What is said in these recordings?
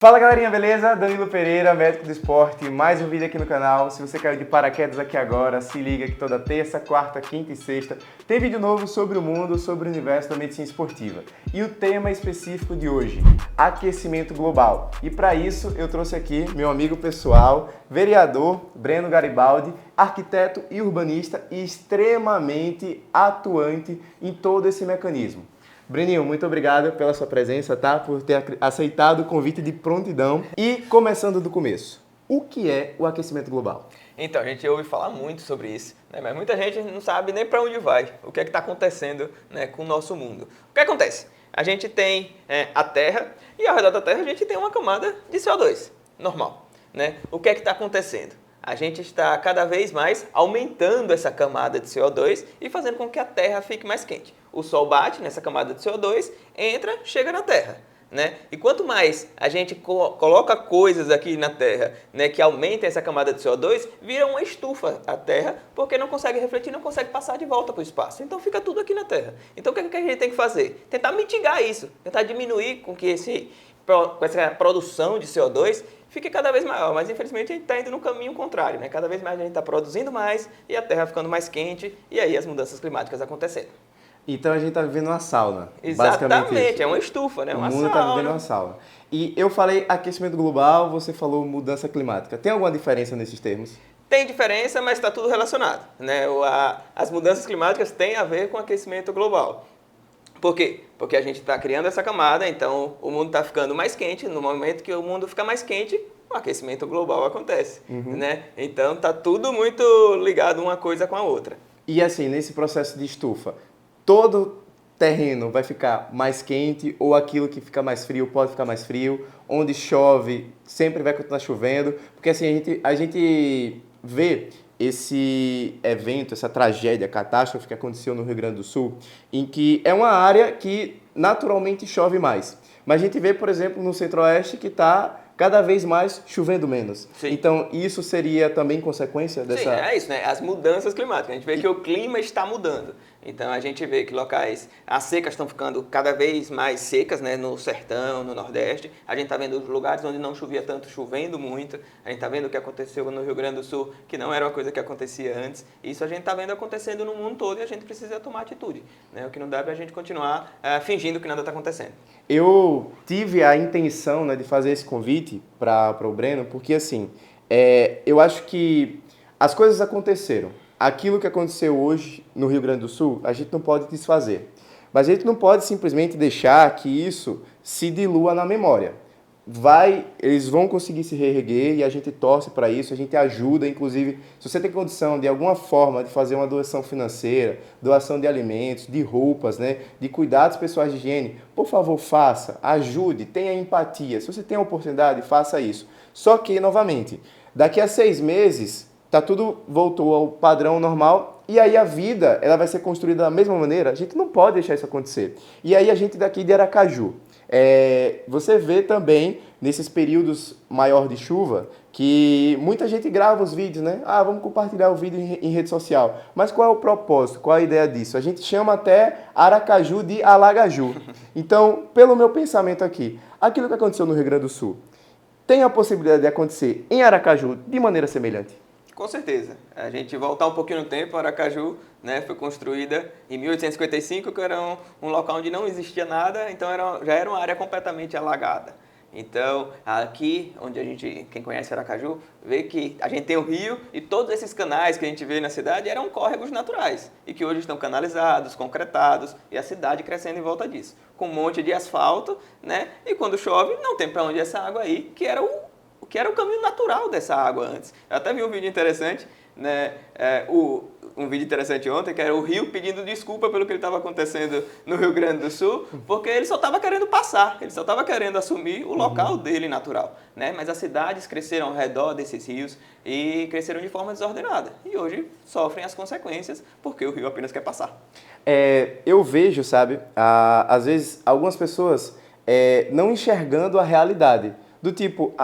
Fala galerinha, beleza? Danilo Pereira, médico do esporte, mais um vídeo aqui no canal. Se você caiu de paraquedas aqui agora, se liga que toda terça, quarta, quinta e sexta tem vídeo novo sobre o mundo, sobre o universo da medicina esportiva. E o tema específico de hoje, aquecimento global. E para isso eu trouxe aqui meu amigo pessoal, vereador Breno Garibaldi, arquiteto e urbanista e extremamente atuante em todo esse mecanismo. Breninho, muito obrigado pela sua presença, tá? Por ter aceitado o convite de prontidão. E começando do começo, o que é o aquecimento global? Então, a gente ouve falar muito sobre isso, né? Mas muita gente não sabe nem para onde vai, o que é que está acontecendo, né, com o nosso mundo. O que acontece? A gente tem a Terra e ao redor da Terra a gente tem uma camada de CO2, normal, né? O que é que está acontecendo? A gente está cada vez mais aumentando essa camada de CO2 e fazendo com que a Terra fique mais quente. O Sol bate nessa camada de CO2, entra, chega na Terra, né? E quanto mais a gente coloca coisas aqui na Terra, né, que aumentem essa camada de CO2, vira uma estufa a Terra, porque não consegue refletir, não consegue passar de volta para o espaço. Então fica tudo aqui na Terra. Então o que a gente tem que fazer? Tentar mitigar isso, tentar diminuir com que com essa produção de CO2 fique cada vez maior, mas infelizmente a gente está indo no caminho contrário, né? Cada vez mais a gente está produzindo mais e a Terra ficando mais quente e aí as mudanças climáticas acontecendo. Então a gente está vivendo uma sauna. Exatamente, é uma estufa, né? O Uma mundo está vivendo uma sauna. E eu falei aquecimento global, você falou mudança climática. Tem alguma diferença nesses termos? Tem diferença, mas está tudo relacionado, né? As mudanças climáticas têm a ver com aquecimento global. Por quê? Porque a gente está criando essa camada, então o mundo está ficando mais quente. No momento que o mundo fica mais quente, o aquecimento global acontece, né? Então está tudo muito ligado uma coisa com a outra. E assim, nesse processo de estufa, todo terreno vai ficar mais quente ou aquilo que fica mais frio pode ficar mais frio? Onde chove, sempre vai continuar chovendo? Porque assim, a gente vê esse evento, essa tragédia, catástrofe que aconteceu no Rio Grande do Sul, em que é uma área que naturalmente chove mais. Mas a gente vê, por exemplo, no Centro-Oeste que está cada vez mais chovendo menos. Sim. Então, isso seria também consequência dessa... Sim, é isso, né? As mudanças climáticas. A gente vê que o clima está mudando. Então, a gente vê que as secas estão ficando cada vez mais secas, né? No sertão, no Nordeste. A gente está vendo os lugares onde não chovia tanto, chovendo muito. A gente está vendo o que aconteceu no Rio Grande do Sul, que não era uma coisa que acontecia antes. Isso a gente está vendo acontecendo no mundo todo e a gente precisa tomar atitude, né? O que não dá para a gente continuar fingindo que nada está acontecendo. Eu tive a intenção, né, de fazer esse convite para o Breno, porque assim, eu acho que as coisas aconteceram. Aquilo que aconteceu hoje no Rio Grande do Sul, a gente não pode desfazer. Mas a gente não pode simplesmente deixar que isso se dilua na memória. Eles vão conseguir se reerguer e a gente torce para isso, a gente ajuda, inclusive, se você tem condição de alguma forma de fazer uma doação financeira, doação de alimentos, de roupas, né, de cuidados pessoais de higiene, por favor, faça, ajude, tenha empatia. Se você tem a oportunidade, faça isso. Só que, novamente, daqui a 6 meses, tudo voltou ao padrão normal e aí a vida ela vai ser construída da mesma maneira. A gente não pode deixar isso acontecer. E aí a gente daqui de Aracaju, você vê também nesses períodos maior de chuva que muita gente grava os vídeos, né? Vamos compartilhar o vídeo em rede social. Mas qual é o propósito? Qual é a ideia disso? A gente chama até Aracaju de Alagaju. Então, pelo meu pensamento aqui, aquilo que aconteceu no Rio Grande do Sul tem a possibilidade de acontecer em Aracaju de maneira semelhante? Com certeza. A gente voltar um pouquinho no tempo, Aracaju, né, foi construída em 1855, que era um local onde não existia nada, então já era uma área completamente alagada. Então, aqui, onde quem conhece Aracaju, vê que a gente tem o rio e todos esses canais que a gente vê na cidade eram córregos naturais e que hoje estão canalizados, concretados e a cidade crescendo em volta disso, com um monte de asfalto, né, e quando chove não tem para onde essa água ir, que era o caminho natural dessa água antes. Eu até vi um vídeo interessante, né? Um vídeo interessante ontem, que era o rio pedindo desculpa pelo que estava acontecendo no Rio Grande do Sul, porque ele só estava querendo passar, ele só estava querendo assumir o local dele natural, né? Mas as cidades cresceram ao redor desses rios e cresceram de forma desordenada. E hoje sofrem as consequências porque o rio apenas quer passar. Eu vejo, sabe, às vezes algumas pessoas não enxergando a realidade. Do tipo,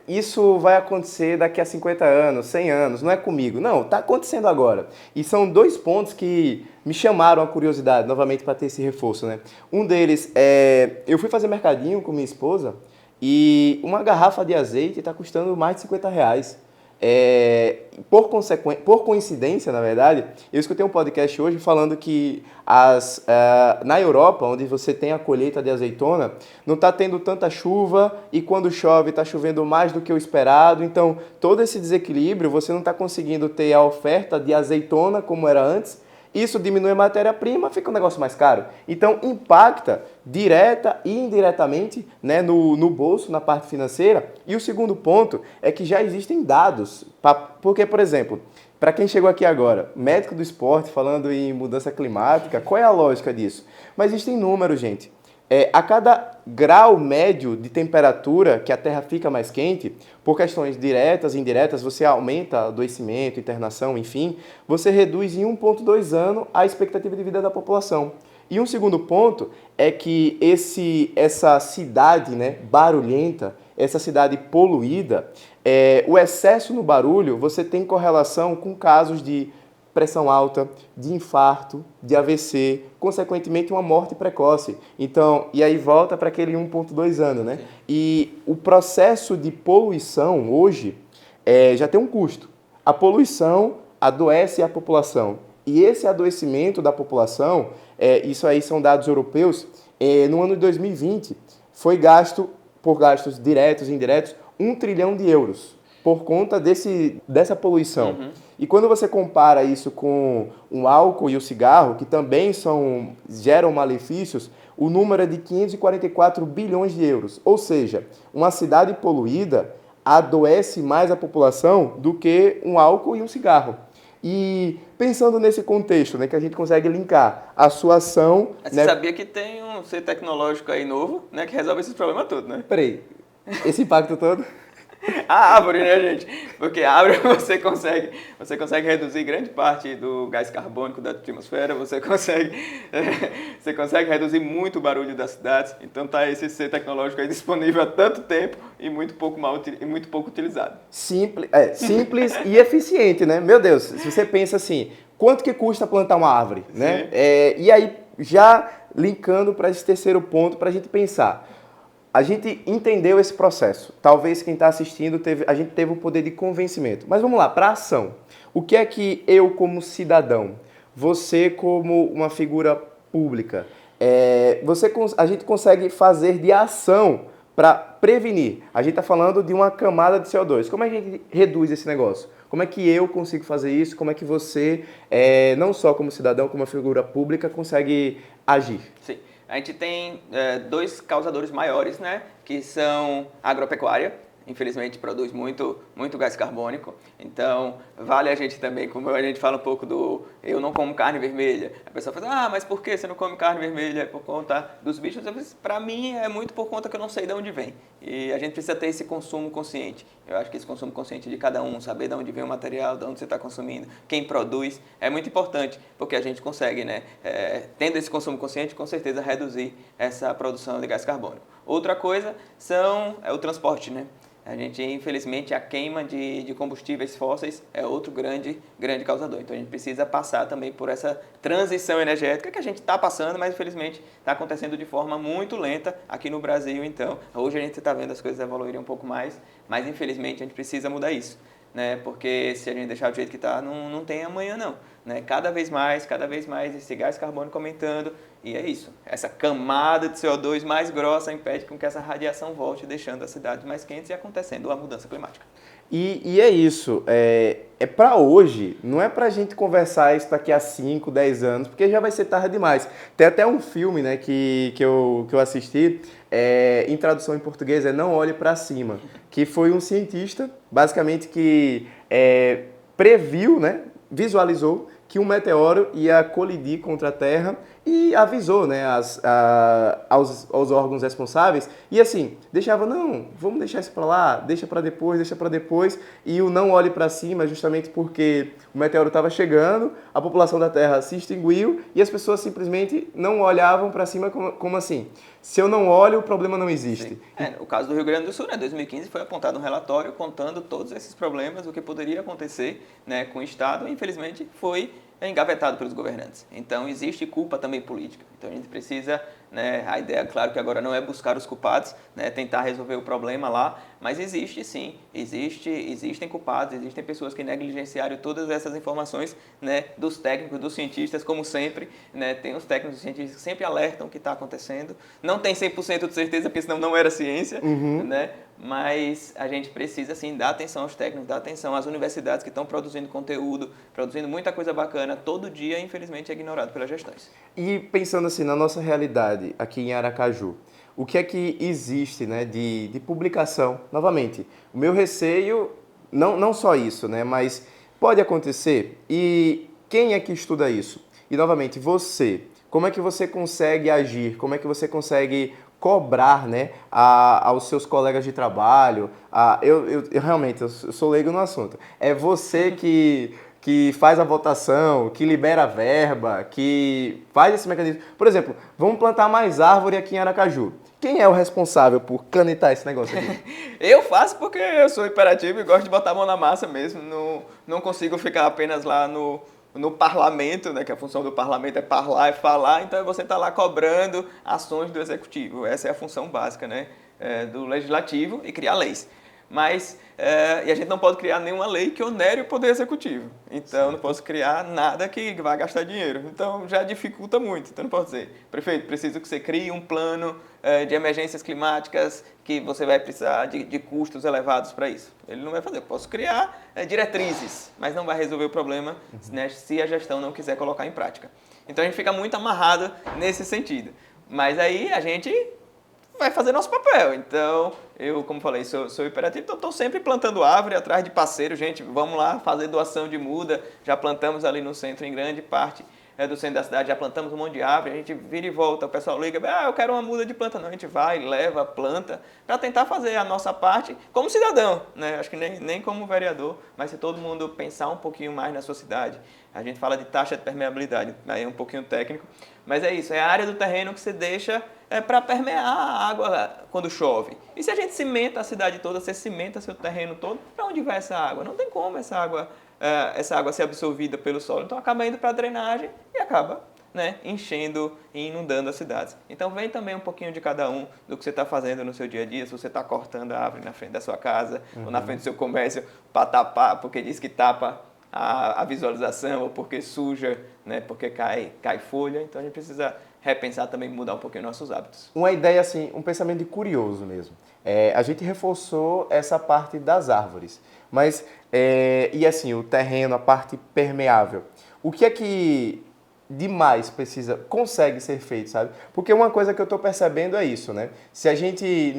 isso vai acontecer daqui a 50 anos, 100 anos, não é comigo. Não, está acontecendo agora. E são 2 pontos que me chamaram a curiosidade, novamente, para ter esse reforço, né? Um deles eu fui fazer mercadinho com minha esposa E uma garrafa de azeite está custando mais de R$ 50. Por coincidência, na verdade, eu escutei um podcast hoje falando que na Europa, onde você tem a colheita de azeitona, não está tendo tanta chuva e quando chove está chovendo mais do que o esperado. Então, todo esse desequilíbrio, você não está conseguindo ter a oferta de azeitona como era antes. Isso diminui a matéria-prima, fica um negócio mais caro. Então, impacta direta e indiretamente, né, no bolso, na parte financeira. E o segundo ponto é que já existem dados. Porque, por exemplo, para quem chegou aqui agora, médico do esporte falando em mudança climática, qual é a lógica disso? Mas existem números, gente. A cada grau médio de temperatura que a Terra fica mais quente, por questões diretas e indiretas, você aumenta adoecimento, internação, enfim, você reduz em 1,2 anos a expectativa de vida da população. E um segundo ponto é que essa cidade, né, barulhenta, essa cidade poluída, o excesso no barulho, você tem correlação com casos de pressão alta, de infarto, de AVC, consequentemente uma morte precoce. Então, e aí volta para aquele 1,2 anos, né? Sim. E o processo de poluição hoje já tem um custo. A poluição adoece a população. E esse adoecimento da população, isso aí são dados europeus, no ano de 2020 foi gasto, por gastos diretos e indiretos, 1 trilhão de euros por conta dessa poluição. Uhum. E quando você compara isso com o álcool e o cigarro, que também geram malefícios, o número é de 544 bilhões de euros. Ou seja, uma cidade poluída adoece mais a população do que um álcool e um cigarro. E pensando nesse contexto, né, que a gente consegue linkar a sua ação... Você sabia que tem um ser tecnológico aí novo, né, que resolve esses problemas todos, né? Peraí, esse impacto todo... A árvore, né, gente? Porque a árvore você consegue reduzir grande parte do gás carbônico da atmosfera, você consegue reduzir muito o barulho das cidades. Então tá esse ser tecnológico aí disponível há tanto tempo e muito pouco utilizado. Simples e eficiente, né? Meu Deus, se você pensa assim, quanto que custa plantar uma árvore, né? E aí, já linkando para esse terceiro ponto, para a gente pensar. A gente entendeu esse processo. Talvez quem está assistindo, a gente teve o poder de convencimento. Mas vamos lá, para a ação. O que é que eu, como cidadão, você, como uma figura pública, a gente consegue fazer de ação para prevenir? A gente está falando de uma camada de CO2. Como é que a gente reduz esse negócio? Como é que eu consigo fazer isso? Como é que você, não só como cidadão, como uma figura pública, consegue agir? Sim. A gente tem dois causadores maiores, né, que são a agropecuária. Infelizmente produz muito gás carbônico, então vale a gente também, como a gente fala um pouco do eu não como carne vermelha, a pessoa fala, mas por que você não come carne vermelha? É por conta dos bichos? Para mim é muito por conta que eu não sei de onde vem, e a gente precisa ter esse consumo consciente. Eu acho que esse consumo consciente de cada um, saber de onde vem o material, de onde você está consumindo, quem produz, é muito importante, porque a gente consegue, né, tendo esse consumo consciente, com certeza reduzir essa produção de gás carbônico. Outra coisa é o transporte, né? A gente, infelizmente, a queima de combustíveis fósseis é outro grande causador. Então, a gente precisa passar também por essa transição energética que a gente está passando, mas, infelizmente, está acontecendo de forma muito lenta aqui no Brasil. Então, hoje a gente está vendo as coisas evoluírem um pouco mais, mas, infelizmente, a gente precisa mudar isso, né? Porque se a gente deixar do jeito que está, não tem amanhã, não. Né? Cada vez mais esse gás carbônico aumentando, e é isso. Essa camada de CO2 mais grossa impede com que essa radiação volte, deixando as cidades mais quentes e acontecendo a mudança climática. E é isso, para hoje, não é para a gente conversar isso daqui a 5, 10 anos, porque já vai ser tarde demais. Tem até um filme, né, que eu assisti, em tradução em português, Não Olhe para Cima, que foi um cientista, basicamente, que previu, né, visualizou que um meteoro ia colidir contra a Terra e avisou, né, aos órgãos responsáveis. E assim, vamos deixar isso para lá, deixa para depois. E o não olhe para cima justamente porque o meteoro estava chegando, a população da Terra se extinguiu e as pessoas simplesmente não olhavam para cima como assim. Se eu não olho, o problema não existe. O caso do Rio Grande do Sul, né, 2015, foi apontado um relatório contando todos esses problemas, o que poderia acontecer, né, com o Estado. E, infelizmente, foi engavetado pelos governantes. Então, existe culpa também política. Então, a gente precisa, né, a ideia, claro que agora não é buscar os culpados, né, tentar resolver o problema lá, mas existe sim, existem culpados, existem pessoas que negligenciaram todas essas informações, né, dos técnicos, dos cientistas, como sempre, né, tem os técnicos e cientistas que sempre alertam o que está acontecendo. Não tem 100% de certeza, porque senão não era ciência, né? Mas a gente precisa, sim, dar atenção aos técnicos, dar atenção às universidades que estão produzindo conteúdo, produzindo muita coisa bacana, todo dia, infelizmente, é ignorado pelas gestões. E pensando assim na nossa realidade aqui em Aracaju, o que é que existe, né, de publicação? Novamente, o meu receio, não só isso, né, mas pode acontecer. E quem é que estuda isso? E novamente, você, como é que você consegue agir? Como é que você consegue cobrar, né, aos seus colegas de trabalho? Eu realmente, eu sou leigo no assunto. É você que faz a votação, que libera a verba, que faz esse mecanismo. Por exemplo, vamos plantar mais árvore aqui em Aracaju. Quem é o responsável por canetar esse negócio aqui? Eu faço porque eu sou hiperativo e gosto de botar a mão na massa mesmo. Não consigo ficar apenas lá no parlamento, né, que a função do parlamento é parlar e falar, então você está lá cobrando ações do executivo. Essa é a função básica, né, do legislativo, e criar leis. Mas e a gente não pode criar nenhuma lei que onere o poder executivo. Então, eu não posso criar nada que vá gastar dinheiro. Então, já dificulta muito. Então, não posso dizer, prefeito, preciso que você crie um plano de emergências climáticas que você vai precisar de custos elevados para isso. Ele não vai fazer. Eu posso criar diretrizes, mas não vai resolver o problema, né, se a gestão não quiser colocar em prática. Então, a gente fica muito amarrado nesse sentido. Mas aí a gente vai fazer nosso papel. Então, eu, como falei, sou hiperativo, então estou sempre plantando árvore atrás de parceiro. Gente, vamos lá fazer doação de muda. Já plantamos ali no centro, em grande parte do centro da cidade, já plantamos um monte de árvore. A gente vira e volta, o pessoal liga, eu quero uma muda de planta. Não, a gente vai, leva, planta, para tentar fazer a nossa parte como cidadão, né? Acho que nem como vereador, mas se todo mundo pensar um pouquinho mais na sua cidade. A gente fala de taxa de permeabilidade, aí é um pouquinho técnico, mas é isso, é a área do terreno que você deixa para permear a água quando chove. E se a gente cimenta a cidade toda, você cimenta seu terreno todo, para onde vai essa água? Não tem como essa água ser absorvida pelo solo, então acaba indo para a drenagem e acaba, né, enchendo e inundando as cidades. Então vem também um pouquinho de cada um do que você está fazendo no seu dia a dia, se você está cortando a árvore na frente da sua casa ou na frente do seu comércio para tapar, porque diz que tapa a visualização, ou porque suja, né, porque cai folha. Então a gente precisa repensar também, mudar um pouquinho nossos hábitos. Uma ideia assim, um pensamento de curioso mesmo. A gente reforçou essa parte das árvores, mas e assim, o terreno, a parte permeável. O que é que demais consegue ser feito, sabe? Porque uma coisa que eu estou percebendo é isso, né? Se a gente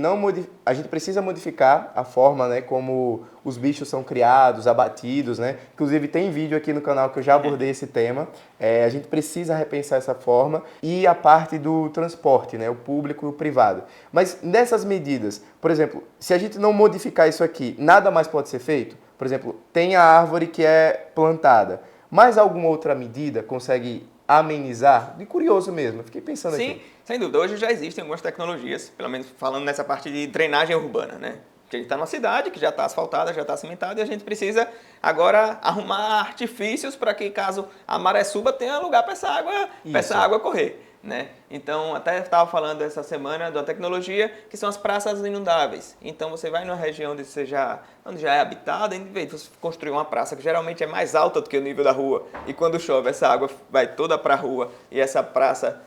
a gente precisa modificar a forma, né, como os bichos são criados, abatidos, né? Inclusive tem vídeo aqui no canal que eu já abordei esse tema. A gente precisa repensar essa forma e a parte do transporte, né? O público e o privado. Mas nessas medidas, por exemplo, se a gente não modificar isso aqui, nada mais pode ser feito? Por exemplo, tem a árvore que é plantada. Mais alguma outra medida consegue amenizar? De curioso mesmo, eu fiquei pensando aqui. Sim, sem dúvida. Hoje já existem algumas tecnologias, pelo menos falando nessa parte de drenagem urbana, né? Que a gente está numa cidade que já está asfaltada, já está cimentada, e a gente precisa agora arrumar artifícios para que, caso a maré suba, tenha lugar para essa água correr, né? Então, até estava falando essa semana da tecnologia, que são as praças inundáveis. Então, você vai numa região onde já é habitada, em vez de você construir uma praça que geralmente é mais alta do que o nível da rua, e quando chove essa água vai toda para a rua e essa praça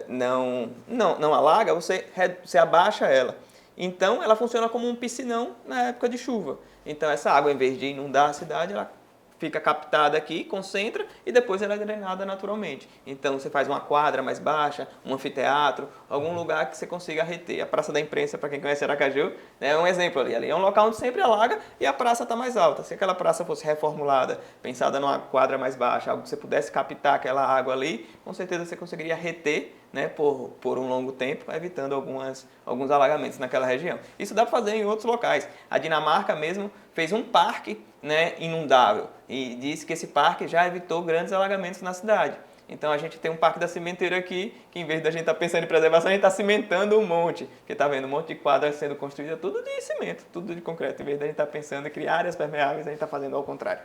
não alaga, você abaixa ela. Então, ela funciona como um piscinão na época de chuva. Então, essa água, em vez de inundar a cidade, ela fica captada aqui, concentra e depois ela é drenada naturalmente. Então você faz uma quadra mais baixa, um anfiteatro, algum lugar que você consiga reter. A Praça da Imprensa, para quem conhece Aracaju, é um exemplo ali. Ali é um local onde sempre alaga e a praça está mais alta. Se aquela praça fosse reformulada, pensada numa quadra mais baixa, algo que você pudesse captar aquela água ali, com certeza você conseguiria reter, né, por um longo tempo, evitando alguns alagamentos naquela região. Isso dá para fazer em outros locais. A Dinamarca mesmo fez um parque, né, inundável e disse que esse parque já evitou grandes alagamentos na cidade. Então a gente tem um parque da cimenteira aqui, que em vez da gente estar pensando em preservação, a gente está cimentando um monte. Porque está vendo um monte de quadras sendo construída, tudo de cimento, tudo de concreto. Em vez da gente estar pensando em criar áreas permeáveis, a gente está fazendo ao contrário.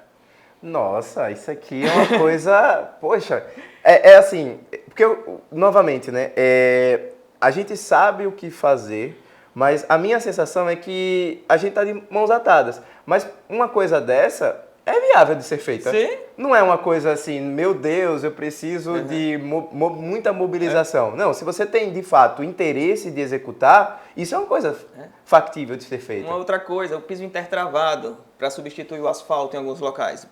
Nossa, isso aqui é uma coisa. Poxa, é assim, porque novamente, né? A gente sabe o que fazer, mas a minha sensação é que a gente tá de mãos atadas. Mas uma coisa dessa é viável de ser feita. Sim. Não é uma coisa assim, meu Deus, eu preciso de muita mobilização. Não, se você tem de fato interesse de executar, isso é uma coisa factível de ser feita. Uma outra coisa, o piso intertravado para substituir o asfalto em alguns locais.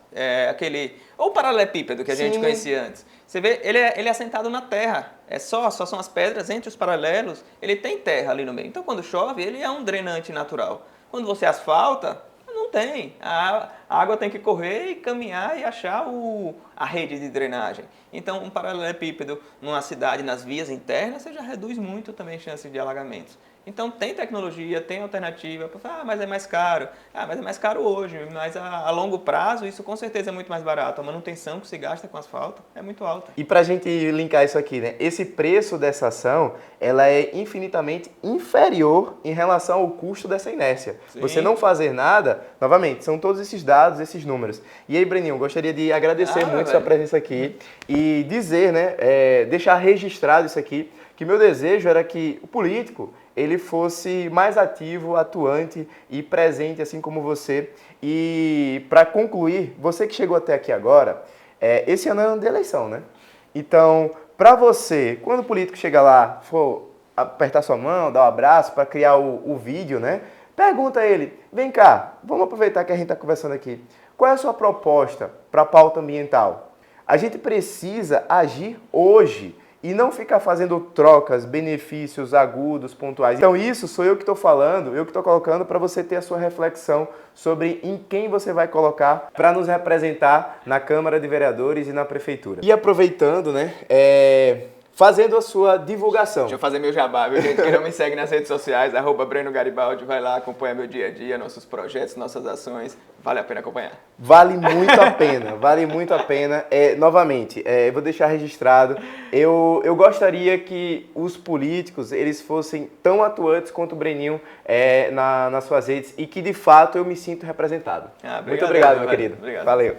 Ou o paralelepípedo que a gente conhecia antes. Você vê, ele é assentado na terra. Só são as pedras entre os paralelos, ele tem terra ali no meio. Então quando chove, ele é um drenante natural. Quando você asfalta, não tem. A água tem que correr e caminhar e achar a rede de drenagem. Então, um paralelepípedo numa cidade, nas vias internas, você já reduz muito também a chance de alagamentos. Então, tem tecnologia, tem alternativa. Mas é mais caro. Mas é mais caro hoje. Mas a longo prazo, isso com certeza é muito mais barato. A manutenção que se gasta com asfalto é muito alta. E para a gente linkar isso aqui, né? Esse preço dessa ação, ela é infinitamente inferior em relação ao custo dessa inércia. Sim. Você não fazer nada, novamente, são todos esses dados, esses números. E aí, Breninho, gostaria de agradecer muito sua presença aqui e dizer, né? Deixar registrado isso aqui, que meu desejo era que o político ele fosse mais ativo, atuante e presente, assim como você. E para concluir, você que chegou até aqui agora, esse ano é ano de eleição, né? Então, para você, quando o político chega lá, for apertar sua mão, dar um abraço para criar o vídeo, né? Pergunta a ele, vem cá, vamos aproveitar que a gente está conversando aqui. Qual é a sua proposta para a pauta ambiental? A gente precisa agir hoje e não ficar fazendo trocas, benefícios agudos, pontuais. Então isso sou eu que estou falando, eu que estou colocando para você ter a sua reflexão sobre em quem você vai colocar para nos representar na Câmara de Vereadores e na Prefeitura. E aproveitando, né, fazendo a sua divulgação. Deixa eu fazer meu jabá, viu, gente? Quem não me segue nas redes sociais, @Breno Garibaldi, vai lá, acompanha meu dia a dia, nossos projetos, nossas ações. Vale a pena acompanhar. Vale muito a pena, vale muito a pena. Novamente, eu vou deixar registrado, eu gostaria que os políticos eles fossem tão atuantes quanto o Breninho nas suas redes e que, de fato, eu me sinto representado. Obrigado, muito obrigado, meu querido. Obrigado. Valeu.